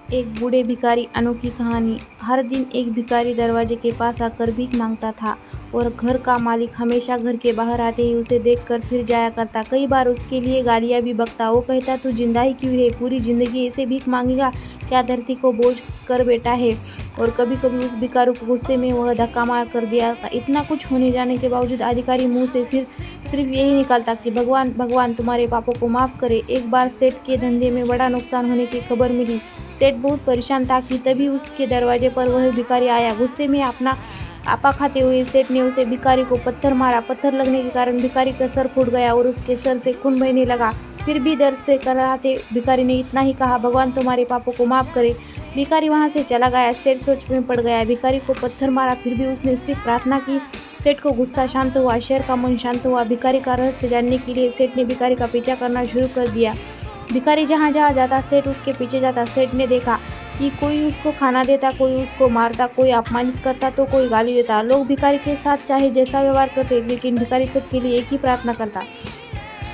एक बूढ़े भिखारी अनोखी कहानी। हर दिन एक भिखारी दरवाजे के पास आकर भीख मांगता था और घर का मालिक हमेशा घर के बाहर आते ही उसे देखकर फिर जाया करता। कई बार उसके लिए गालियां भी बकता। वो कहता, तू जिंदा ही क्यों है? पूरी जिंदगी ऐसे भीख मांगेगा? क्या धरती को बोझ कर बैठा है? और कभी कभी उस भिखारी को गुस्से में वह धक्का मार कर दिया। इतना कुछ होने जाने के बावजूद अधिकारी मुंह से फिर सिर्फ यही निकालता कि भगवान भगवान तुम्हारे पापों को माफ करे। एक बार सेठ के धंधे में बड़ा नुकसान होने की खबर मिली। सेठ बहुत परेशान था कि तभी उसके दरवाजे पर वह भिखारी आया। गुस्से में अपना आपा खाते हुए सेठ ने उसे भिखारी को पत्थर मारा। पत्थर लगने के कारण भिखारी का सर फूट गया और उसके सर से खून बहने लगा। फिर भी दर्द से कराहते भिखारी ने इतना ही कहा, भगवान तुम्हारे पापों को माफ करे। भिखारी वहां से चला गया। सेठ सोच में पड़ गया। भिखारी को पत्थर मारा, फिर भी उसने सिर्फ प्रार्थना की। सेठ को गुस्सा शांत हुआ, शेर का मन शांत हुआ। भिखारी का रहस्य जानने के लिए सेठ ने भिखारी का पीछा करना शुरू कर दिया। भिखारी जहाँ जहाँ जाता सेठ उसके पीछे जाता। सेठ ने देखा कि कोई उसको खाना देता, कोई उसको मारता, कोई अपमानित करता तो कोई गाली देता। लोग भिखारी के साथ चाहे जैसा व्यवहार करते, लेकिन भिखारी सबके लिए एक ही प्रार्थना करता,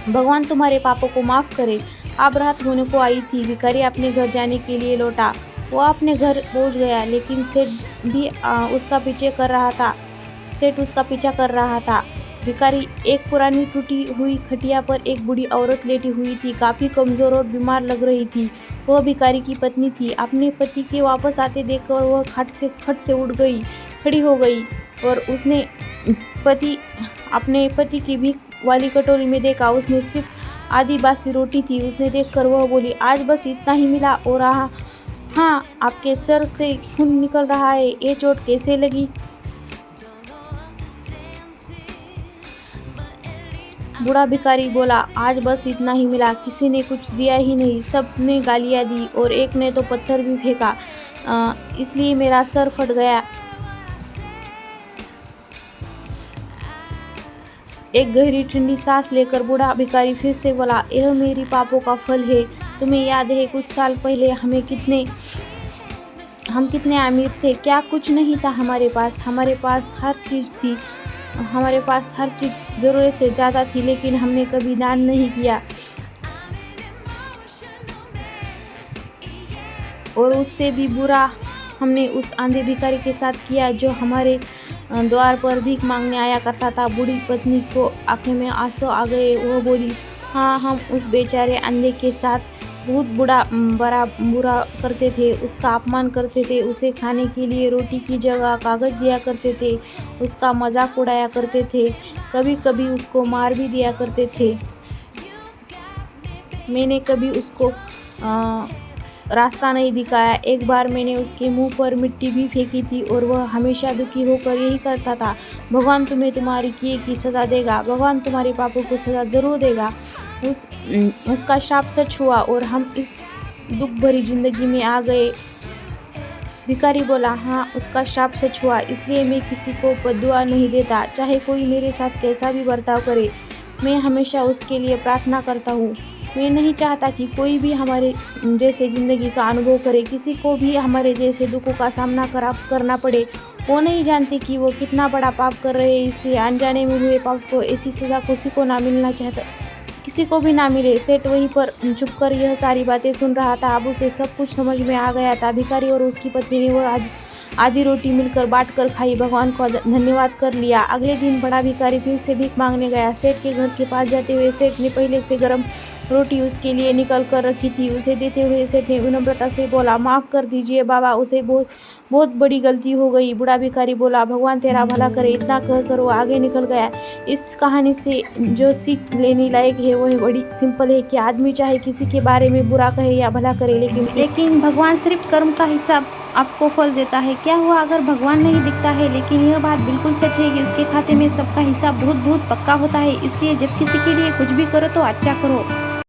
भगवान तुम्हारे पापों को माफ करे। अब रात होने को आई थी। भिखारी अपने घर जाने के लिए लौटा। वो अपने घर पहुंच गया, लेकिन सेठ भी उसका पीछे कर रहा था। सेठ उसका पीछा कर रहा था। भिखारी एक पुरानी टूटी हुई खटिया पर एक बूढ़ी औरत लेटी हुई थी, काफ़ी कमज़ोर और बीमार लग रही थी। वह भिखारी की पत्नी थी। अपने पति के वापस आते देखकर वह खट से उठ गई, खड़ी हो गई और उसने अपने पति की भीख वाली कटोरी में देखा। उसने सिर्फ आधी बासी रोटी थी। उसने देखकर वह बोली, आज बस इतना ही मिला और हाँ, आपके सर से खून निकल रहा है, ये चोट कैसे लगी? बूढ़ा भिखारी बोला, आज बस इतना ही मिला, किसी ने कुछ दिया ही नहीं, सब ने गालियाँ दी और एक ने तो पत्थर भी फेंका, इसलिए मेरा सर फट गया। एक गहरी ठंडी सांस लेकर बूढ़ा भिखारी फिर से बोला, यह मेरी पापों का फल है। तुम्हें याद है कुछ साल पहले हम कितने अमीर थे? क्या कुछ नहीं था हमारे पास हर चीज़ थी। हमारे पास हर चीज़ ज़रूरत से ज़्यादा थी, लेकिन हमने कभी दान नहीं किया। और उससे भी बुरा हमने उस आंधे भिखारी के साथ किया जो हमारे द्वार पर भीख मांगने आया करता था। बूढ़ी पत्नी को आंखें में आंसू आ गए। वह बोली, हाँ, हम उस बेचारे अंधे के साथ बहुत बुरा करते थे। उसका अपमान करते थे, उसे खाने के लिए रोटी की जगह कागज़ दिया करते थे, उसका मजाक उड़ाया करते थे, कभी कभी उसको मार भी दिया करते थे। मैंने कभी उसको रास्ता नहीं दिखाया। एक बार मैंने उसके मुंह पर मिट्टी भी फेंकी थी और वह हमेशा दुखी होकर यही करता था, भगवान तुम्हें तुम्हारी किए की सज़ा देगा, भगवान तुम्हारे पापों को सज़ा ज़रूर देगा। उसका श्राप सच हुआ और हम इस दुख भरी जिंदगी में आ गए। भिखारी बोला, हाँ, उसका श्राप सच हुआ, इसलिए मैं किसी को बद्दुआ नहीं देता, चाहे कोई मेरे साथ कैसा भी बर्ताव करे। मैं हमेशा उसके लिए प्रार्थना करता हूँ। मैं नहीं चाहता कि कोई भी हमारे जैसे ज़िंदगी का अनुभव करे, किसी को भी हमारे जैसे दुखों का सामना करना पड़े। वो नहीं जानते कि वो कितना बड़ा पाप कर रहे हैं, इसलिए अनजाने में हुए पाप को ऐसी सज़ा किसी को ना मिलना चाहता, किसी को भी ना मिले। सेठ वहीं पर चुपकर यह सारी बातें सुन रहा था। अब उसे सब कुछ समझ में आ गया था। भिखारी और उसकी पत्नी ने वह आधी रोटी मिलकर बांटकर खाई, भगवान को धन्यवाद कर लिया। अगले दिन बड़ा भिखारी फिर से भीख मांगने गया। सेठ के घर के पास जाते हुए सेठ ने पहले से गर्म रोटी उसके लिए निकल कर रखी थी। उसे देते हुए सेठ ने विनम्रता से बोला, माफ़ कर दीजिए बाबा, उसे बहुत बड़ी गलती हो गई। बूढ़ा भिखारी बोला, भगवान तेरा भला करे। इतना कहकर वो आगे निकल गया। इस कहानी से जो सीख लेने लायक है वह बड़ी सिंपल है कि आदमी चाहे किसी के बारे में बुरा कहे या भला करे, लेकिन भगवान सिर्फ कर्म का हिसाब आपको फल देता है। क्या हुआ अगर भगवान नहीं दिखता है? लेकिन यह बात बिल्कुल सच है कि उसके खाते में सबका हिसाब बहुत बहुत पक्का होता है। इसलिए जब किसी के लिए कुछ भी करो तो अच्छा करो।